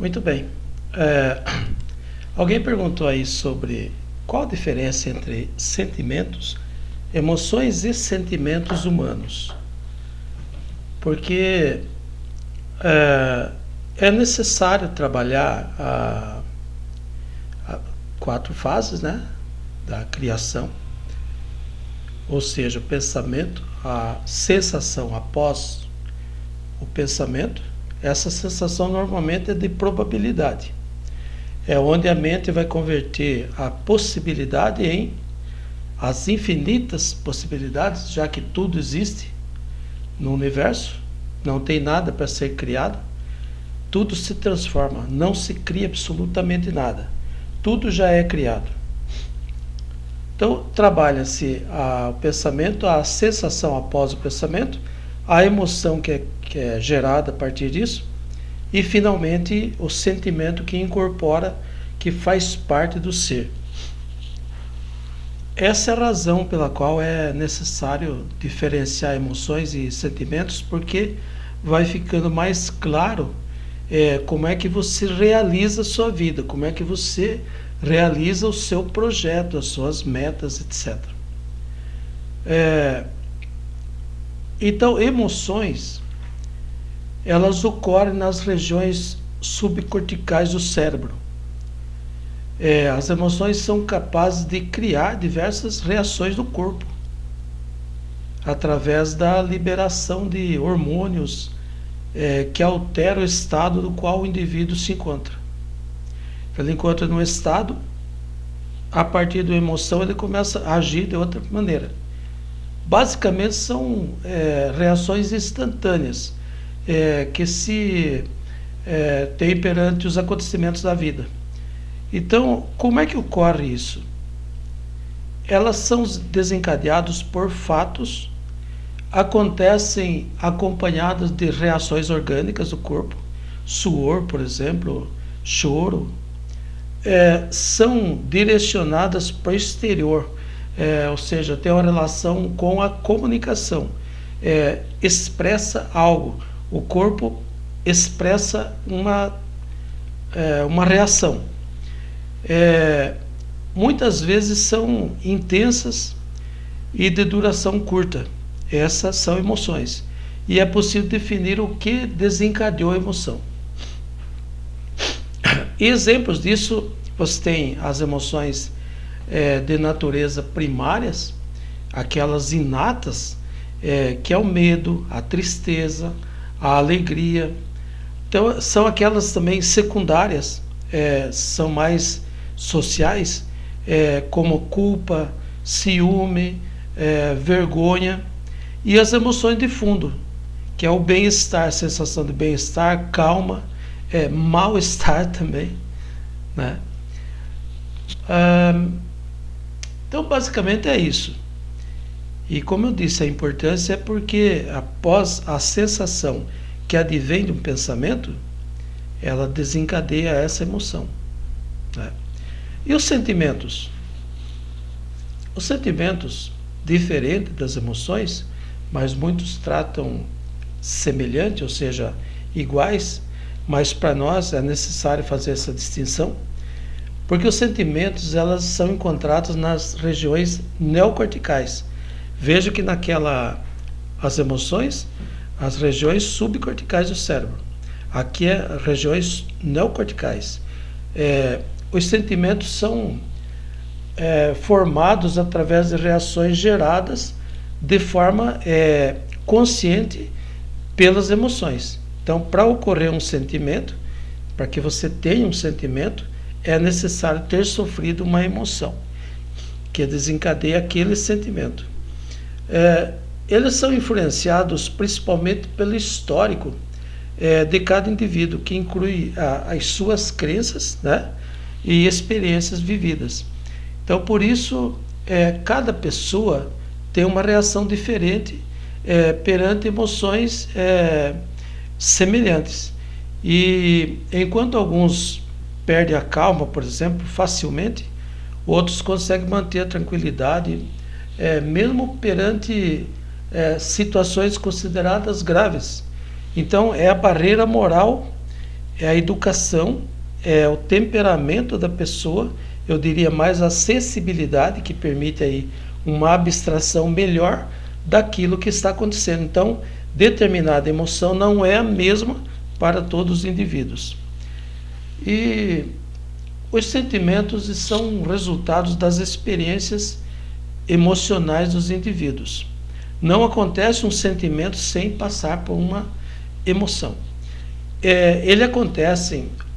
Muito bem. É, Alguém perguntou aí sobre qual a diferença entre sentimentos, emoções e sentimentos humanos. Porque é, é necessário trabalhar a quatro fases, né, da criação, ou seja, o pensamento, a sensação após o pensamento. Essa sensação normalmente é de probabilidade. É onde a mente vai converter a possibilidade em as infinitas possibilidades, já que tudo existe no universo, não tem nada para ser criado, tudo se transforma, não se cria absolutamente nada, tudo já é criado. Então, trabalha-se o pensamento, a sensação após o pensamento, a emoção que é gerada a partir disso, e finalmente o sentimento que incorpora, que faz parte do ser. Essa é a razão pela qual é necessário diferenciar emoções e sentimentos, porque vai ficando mais claro como é que você realiza a sua vida, como é que você realiza o seu projeto, as suas metas, etc. Então, emoções, elas ocorrem nas regiões subcorticais do cérebro. As emoções são capazes de criar diversas reações do corpo, através da liberação de hormônios que alteram o estado no qual o indivíduo se encontra. Ele encontra num estado, a partir da emoção ele começa a agir de outra maneira. Basicamente são reações instantâneas, que se tem perante os acontecimentos da vida. Então, como é que ocorre isso? Elas são desencadeadas por fatos, acontecem acompanhadas de reações orgânicas do corpo, suor, por exemplo, choro, são direcionadas para o exterior, ou seja, tem uma relação com a comunicação, expressa algo, o corpo expressa uma reação. Muitas vezes são intensas e de duração curta. Essas são emoções. E é possível definir o que desencadeou a emoção. E exemplos disso, você tem as emoções de natureza primárias, aquelas inatas, que é o medo, a tristeza, a alegria. Então, são aquelas também secundárias, são mais sociais, como culpa, ciúme, vergonha, e as emoções de fundo, que é o bem-estar, sensação de bem-estar, calma, mal-estar também, né? Então, basicamente é isso. E como eu disse, a importância é porque após a sensação que advém de um pensamento, ela desencadeia essa emoção, né? E os sentimentos? Os sentimentos, diferentes das emoções, mas muitos tratam semelhante, ou seja, iguais, mas para nós é necessário fazer essa distinção, porque os sentimentos, elas são encontrados nas regiões neocorticais. Veja que as emoções, as regiões subcorticais do cérebro. Aqui é regiões neocorticais. Os sentimentos são formados através de reações geradas de forma consciente pelas emoções. Então, para ocorrer um sentimento, para que você tenha um sentimento, é necessário ter sofrido uma emoção que desencadeia aquele sentimento. Eles são influenciados principalmente pelo histórico de cada indivíduo, que inclui as suas crenças, né, e experiências vividas. Então, por isso, cada pessoa tem uma reação diferente perante emoções semelhantes. E enquanto alguns perdem a calma, por exemplo, facilmente, outros conseguem manter a tranquilidade, mesmo perante situações consideradas graves. Então, é a barreira moral é a educação, é o temperamento da pessoa, eu diria mais a sensibilidade que permite aí uma abstração melhor daquilo que está acontecendo. Então, determinada emoção não é a mesma para todos os indivíduos. E os sentimentos são resultados das experiências emocionais dos indivíduos. Não acontece um sentimento sem passar por uma emoção.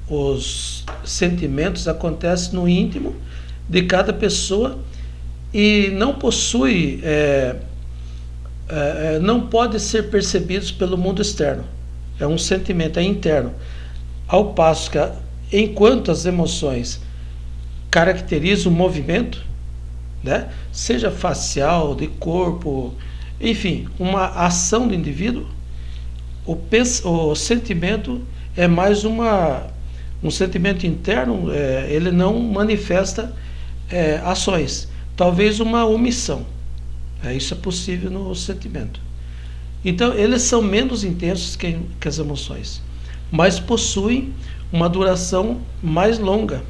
Os sentimentos acontecem no íntimo de cada pessoa e não possui, não pode ser percebidos pelo mundo externo. É um sentimento, é interno. Ao passo que, enquanto as emoções caracterizam o movimento, né, seja facial, de corpo, enfim, uma ação do indivíduo, o sentimento é mais um sentimento interno, ele não manifesta ações, talvez uma omissão. Isso é possível no sentimento. Então, eles são menos intensos que as emoções, mas possuem uma duração mais longa.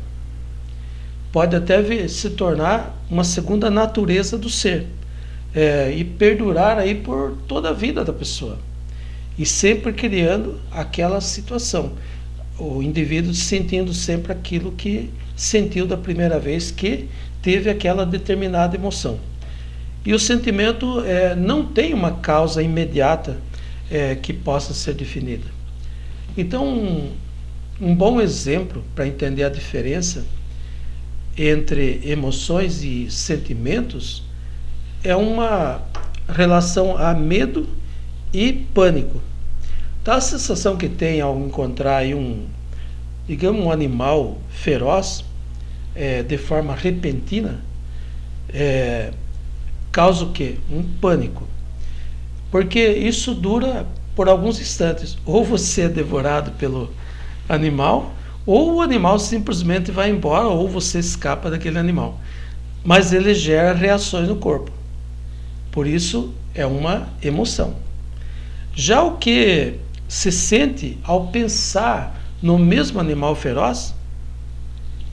Pode até se tornar uma segunda natureza do ser, e perdurar aí por toda a vida da pessoa. E sempre criando aquela situação. O indivíduo sentindo sempre aquilo que sentiu da primeira vez que teve aquela determinada emoção. E o sentimento não tem uma causa imediata que possa ser definida. Então, um bom exemplo para entender a diferença entre emoções e sentimentos é uma relação a medo e pânico. Então, a sensação que tem ao encontrar aí um animal feroz de forma repentina causa o quê? Um pânico. Porque isso dura por alguns instantes. Ou você é devorado pelo animal, ou o animal simplesmente vai embora, ou você escapa daquele animal. Mas ele gera reações no corpo. Por isso, é uma emoção. Já o que se sente ao pensar no mesmo animal feroz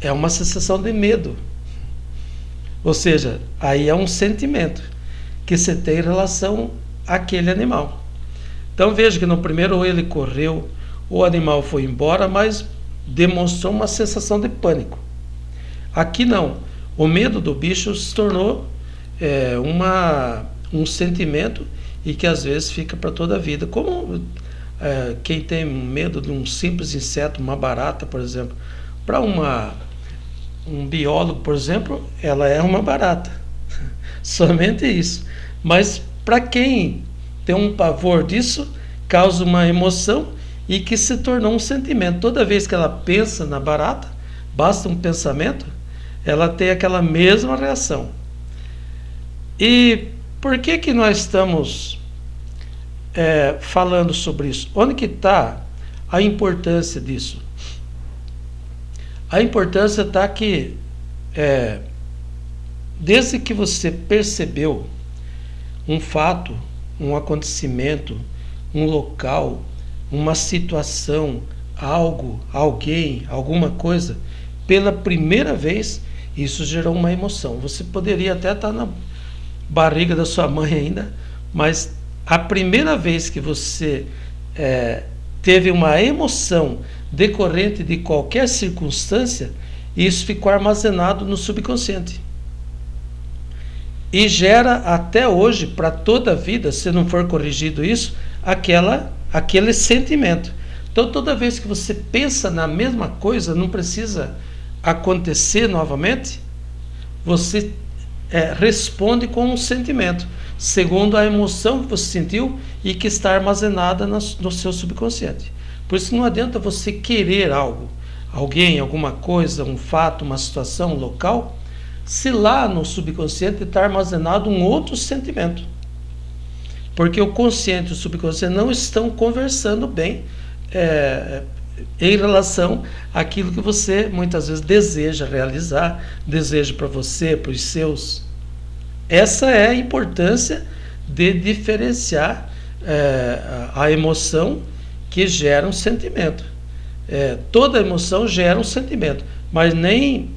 é uma sensação de medo. Ou seja, aí é um sentimento que se tem em relação àquele animal. Então veja que no primeiro ou ele correu, o animal foi embora, mas demonstrou uma sensação de pânico. Aqui não. O medo do bicho se tornou um sentimento e que às vezes fica para toda a vida. Como quem tem medo de um simples inseto, uma barata, por exemplo, para um biólogo, por exemplo, ela é uma barata. Somente isso. Mas para quem tem um pavor disso, causa uma emoção e que se tornou um sentimento. Toda vez que ela pensa na barata, basta um pensamento, ela tem aquela mesma reação. E por que nós estamos falando sobre isso? Onde que está a importância disso? A importância está que desde que você percebeu um fato, um acontecimento, um local, uma situação, algo, alguém, alguma coisa, pela primeira vez, isso gerou uma emoção. Você poderia até estar na barriga da sua mãe ainda, mas a primeira vez que você teve uma emoção decorrente de qualquer circunstância, isso ficou armazenado no subconsciente. E gera até hoje, para toda a vida, se não for corrigido isso, aquele sentimento. Então, toda vez que você pensa na mesma coisa, não precisa acontecer novamente, você responde com um sentimento, segundo a emoção que você sentiu e que está armazenada no seu subconsciente. Por isso não adianta você querer algo, alguém, alguma coisa, um fato, uma situação, um local, se lá no subconsciente está armazenado um outro sentimento. Porque o consciente e o subconsciente não estão conversando bem em relação àquilo que você muitas vezes deseja realizar, deseja para você, para os seus. Essa é a importância de diferenciar a emoção que gera um sentimento. toda emoção gera um sentimento, mas nem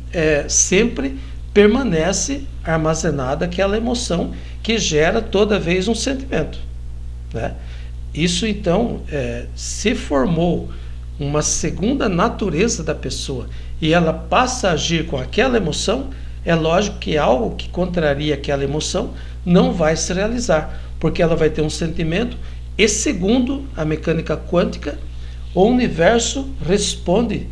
sempre permanece armazenada aquela emoção que gera toda vez um sentimento, né? Isso então se formou uma segunda natureza da pessoa e ela passa a agir com aquela emoção, é lógico que algo que contraria aquela emoção não vai se realizar, porque ela vai ter um sentimento e, segundo a mecânica quântica, o universo responde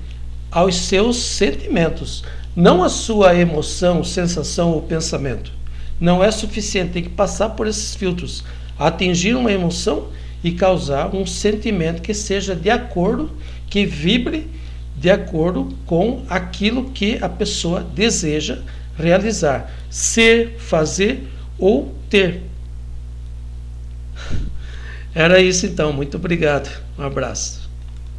aos seus sentimentos, não a sua emoção, sensação ou pensamento. Não é suficiente, tem que passar por esses filtros, atingir uma emoção e causar um sentimento que seja de acordo, que vibre de acordo com aquilo que a pessoa deseja realizar, ser, fazer ou ter. Era isso então, muito obrigado, um abraço.